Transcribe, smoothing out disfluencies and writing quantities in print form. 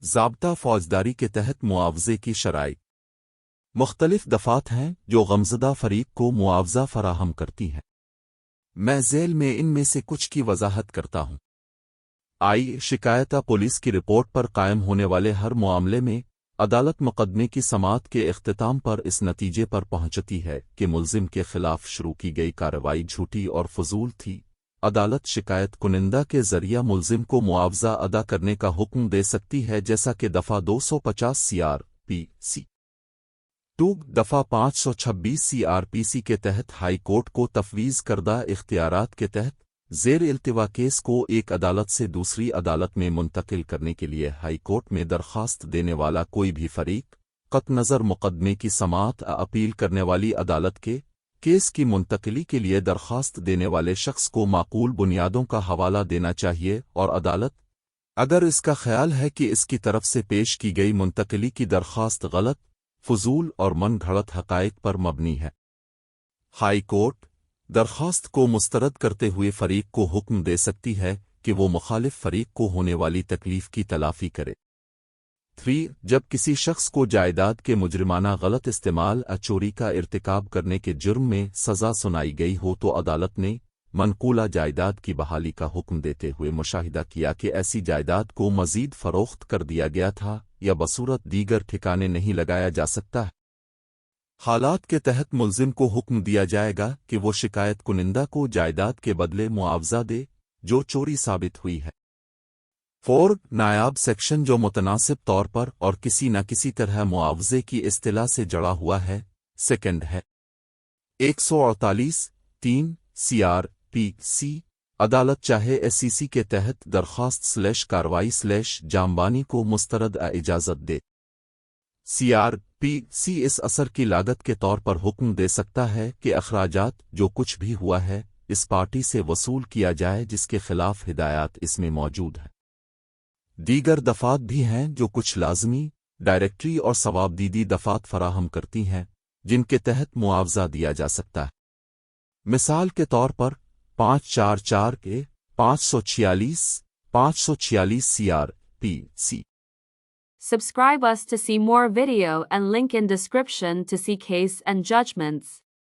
ضابطہ فوجداری کے تحت معاوضے کی شرائط مختلف دفعات ہیں جو غمزدہ فریق کو معاوضہ فراہم کرتی ہیں۔ میں ذیل میں ان میں سے کچھ کی وضاحت کرتا ہوں۔ شکایتہ پولیس کی رپورٹ پر قائم ہونے والے ہر معاملے میں عدالت مقدمے کی سماعت کے اختتام پر اس نتیجے پر پہنچتی ہے کہ ملزم کے خلاف شروع کی گئی کارروائی جھوٹی اور فضول تھی۔ عدالت شکایت کنندہ کے ذریعہ ملزم کو معاوضہ ادا کرنے کا حکم دے سکتی ہے، جیسا کہ دفعہ 250 CRPC 2 دفعہ 526 CRPC کے تحت ہائی کورٹ کو تفویض کردہ اختیارات کے تحت زیر التوا کیس کو ایک عدالت سے دوسری عدالت میں منتقل کرنے کے لیے ہائی کورٹ میں درخواست دینے والا کوئی بھی فریق قطع نظر مقدمے کی سماعت اپیل کرنے والی عدالت کے کیس کی منتقلی کے لیے درخواست دینے والے شخص کو معقول بنیادوں کا حوالہ دینا چاہیے، اور عدالت اگر اس کا خیال ہے کہ اس کی طرف سے پیش کی گئی منتقلی کی درخواست غلط، فضول اور من گھڑت حقائق پر مبنی ہے، ہائی کورٹ درخواست کو مسترد کرتے ہوئے فریق کو حکم دے سکتی ہے کہ وہ مخالف فریق کو ہونے والی تکلیف کی تلافی کرے۔ 3 جب کسی شخص کو جائیداد کے مجرمانہ غلط استعمال چوری کا ارتکاب کرنے کے جرم میں سزا سنائی گئی ہو تو عدالت نے منقولہ جائیداد کی بحالی کا حکم دیتے ہوئے مشاہدہ کیا کہ ایسی جائیداد کو مزید فروخت کر دیا گیا تھا یا بصورت دیگر ٹھکانے نہیں لگایا جا سکتا ہے۔ حالات کے تحت ملزم کو حکم دیا جائے گا کہ وہ شکایت کنندہ کو جائیداد کے بدلے معاوضہ دے جو چوری ثابت ہوئی ہے۔ 4 نایاب سیکشن جو متناسب طور پر اور کسی نہ کسی طرح معاوضے کی اصطلاح سے جڑا ہوا ہے، سیکنڈ ہے۔ 148(3) CRPC عدالت چاہے SEC کے تحت درخواست کارروائی جانبانی کو مسترد اجازت دے۔ CRPC اس اثر کی لاگت کے طور پر حکم دے سکتا ہے کہ اخراجات جو کچھ بھی ہوا ہے اس پارٹی سے وصول کیا جائے جس کے خلاف ہدایات اس میں موجود ہیں۔ دیگر دفعات بھی ہیں جو کچھ لازمی، ڈائریکٹری اور ثوابدیدی دفعات فراہم کرتی ہیں جن کے تحت معاوضہ دیا جا سکتا ہے۔ مثال کے طور پر 544 کے 546 CRPC۔ Subscribe us to see more video and link in description to see case and judgments.